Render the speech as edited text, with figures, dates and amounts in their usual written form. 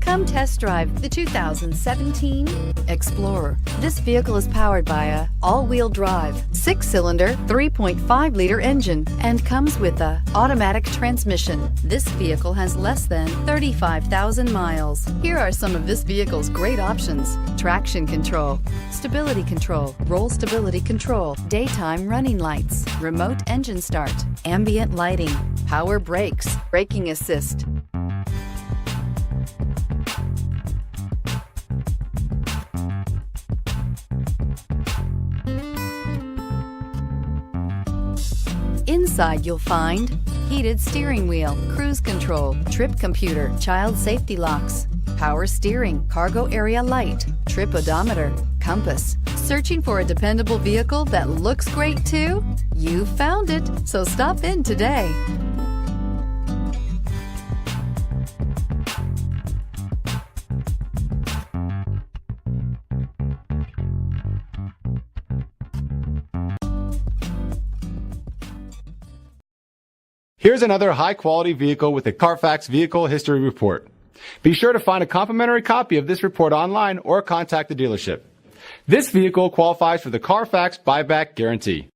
Come test drive the 2017 Explorer. This vehicle is powered by a all-wheel drive, 6-cylinder, 3.5-liter engine and comes with a automatic transmission. This vehicle has less than 35,000 miles. Here are some of this vehicle's great options: traction control, stability control, roll stability control, daytime running lights, remote engine start, ambient lighting, power brakes, braking assist. Inside you'll find heated steering wheel, cruise control, trip computer, child safety locks, power steering, cargo area light, trip odometer, compass. Searching for a dependable vehicle that looks great too? You found it, so stop in today. Here's another high-quality vehicle with a Carfax Vehicle History Report. Be sure to find a complimentary copy of this report online or contact the dealership. This vehicle qualifies for the Carfax Buyback Guarantee.